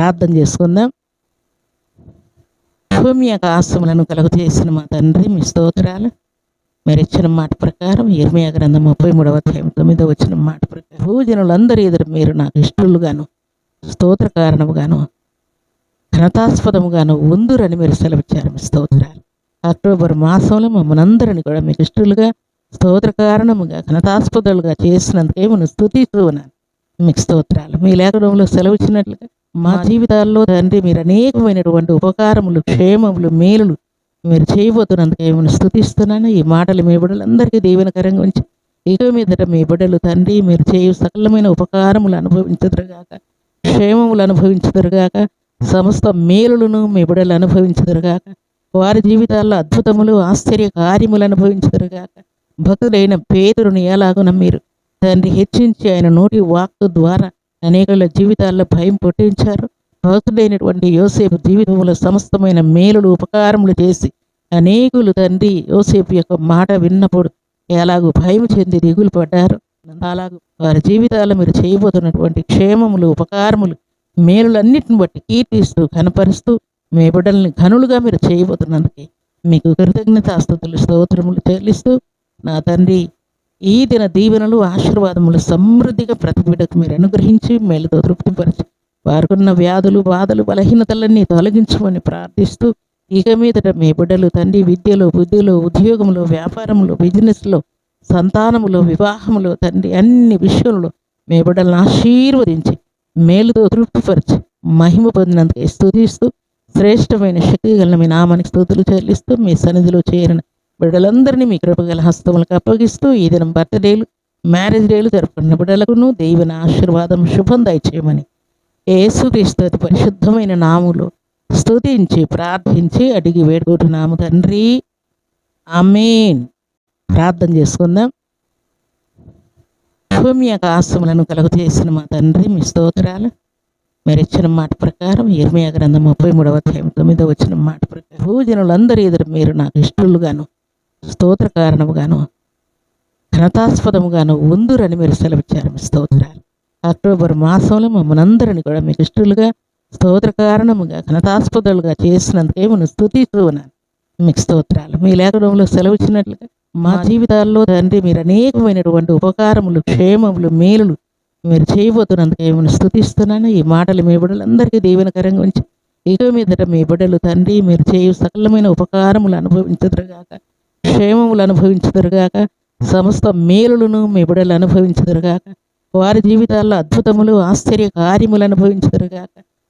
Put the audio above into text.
ప్రార్థన చేసుకుందాం. భూమి ఆకాశములను కలుగు చేసిన మా తండ్రి మీ స్తోత్రాలు. మీరు ఇచ్చిన మాట ప్రకారం ఇర్మీయా గ్రంథం 33వ అధ్యాయం 9వ వచనం మాట ప్రకారం భూజనులందరూ ఎదురు మీరు నాకు ఇష్టలుగాను స్తోత్ర కారణముగాను ఘనతాస్పదముగాను ఉందురని మీరు సెలవిచ్చారు. మీ స్తోత్రాలు. అక్టోబర్ మాసంలో మమ్మల్ని అందరినీ కూడా మీకు ఇష్టలుగా స్తోత్ర కారణముగా ఘనతాస్పదాలుగా చేసినందుకే మనం స్తుతిస్తూ ఉన్నాను. మీకు స్తోత్రాలు. మీ లేఖనంలో సెలవిచ్చినట్లుగా మా జీవితాల్లో తండ్రి మీరు అనేకమైనటువంటి ఉపకారములు, క్షేమములు, మేలులు మీరు చేయబోతున్నందుకే మిమ్మల్ని స్తుతిస్తున్నాను. ఈ మాటలు మీ బిడ్డలందరికీ దీవెనకరంగా ఉంచి ఇక మీదట మీ బిడ్డలు తండ్రి మీరు చేయు సకలమైన ఉపకారములు అనుభవించుదురుగాక, క్షేమములు అనుభవించుదురుగాక, సమస్త మేలులను మీ బిడ్డలు అనుభవించుదురుగాక, వారి జీవితాల్లో అద్భుతములు, ఆశ్చర్య కార్యములు అనుభవించుదురుగాక. భక్తుడైన పేతురుని ఎలాగున మీరు తండ్రి హెచ్చించి ఆయన నోటి వాక్కు ద్వారా అనేకుల జీవితాల్లో భయం పుట్టించారు. భక్తుడైనటువంటి యోసేపు జీవితంలో సమస్తమైన మేలులు, ఉపకారములు చేసి అనేకులు తండ్రి యోసేపు యొక్క మాట విన్నప్పుడు ఎలాగూ భయం చెంది దిగులు పడ్డారు. అలాగూ వారి జీవితాల్లో మీరు చేయబోతున్నటువంటి క్షేమములు, ఉపకారములు, మేలులన్నిటిని బట్టి కీర్తిస్తూ కనపరుస్తూ మీ బిడ్డల్ని ఘనులుగా మీరు చేయబోతున్నందుకే మీకు కృతజ్ఞతాస్తుతులు, స్తోత్రములు చెల్లిస్తూ నా తండ్రి ఈ దిన దీవెనలు, ఆశీర్వాదములు సమృద్ధిగా ప్రతి బిడ్డకు మీరు అనుగ్రహించి మేలుతో తృప్తిపరిచి వారికున్న వ్యాధులు, బాధలు, బలహీనతలన్నీ తొలగించమని ప్రార్థిస్తూ ఇక మీదట మీ బిడ్డలు తండ్రి విద్యలో, బుద్ధిలో, ఉద్యోగంలో, వ్యాపారంలో, బిజినెస్లో, సంతానములో, వివాహములో తండ్రి అన్ని విషయంలో మీ బిడ్డలను ఆశీర్వదించి మేలుతో తృప్తిపరిచి మహిమ పొందినందుకే స్తుతిస్తూ శ్రేష్టమైన శక్తి గల మీ నామానికి స్తుతులు చెల్లిస్తూ మీ సన్నిధిలో చేరిన బిడ్డలందరినీ మీ కృపగల హస్తములకు అప్పగిస్తూ ఈ దినం బర్త్డేలు, మ్యారేజ్ డేలు జరుపుకున్న బిడ్డలకును దేవుని ఆశీర్వాదం, శుభం దయచేయమని యేసుక్రీస్తు అతి పరిశుద్ధమైన నామములో స్తుతించి ప్రార్థించి అడిగి వేడుకుంటున్నాము తండ్రి. ఆమేన్. ప్రార్థన చేసుకుందాం. భూమి ఆకాశములను కలుగు చేసిన మా తండ్రి మీ స్తోత్రాలు. మీరు ఇచ్చిన మాట ప్రకారం ఇర్మీయా గ్రంథం 33వ అధ్యాయం 9వ వచనం మాట ప్రకారం భూజనులందరూ ఎదురు మీరు నాకు ఇష్టలుగాను స్తోత్ర కారణముగాను ఘనతాస్పదముగాను ఉందురని మీరు సెలవిచ్చారు. మీ స్తోత్రాలు. అక్టోబర్ మాసంలో మమ్మల్ని అందరినీ కూడా మీకు ఇష్టలుగా స్తోత్ర కారణముగా ఘనతాస్పదాలుగా చేసినందుకే మనం స్తుతిస్తూ ఉన్నాను. మీకు స్తోత్రాలు. మీ లేఖనంలో సెలవిచ్చినట్లుగా మా జీవితాల్లో తండ్రి మీరు అనేకమైనటువంటి ఉపకారములు, క్షేమములు, మేలులు మీరు చేయబోతున్నందుకే మిమ్మల్ని స్తుతిస్తున్నాను. ఈ మాటలు మీ బిడ్డలందరికీ దీవెనకరంగా ఉంచి ఇక మీదట మీ బిడ్డలు తండ్రి మీరు చేయు సకలమైన ఉపకారములు అనుభవించుదురుగాక, క్షేమములు అనుభవించుదురుగాక, సమస్త మేలులను మీ బిడ్డలు అనుభవించుదురుగాక, వారి జీవితాల్లో అద్భుతములు, ఆశ్చర్య కార్యములు అనుభవించుదురుగాక,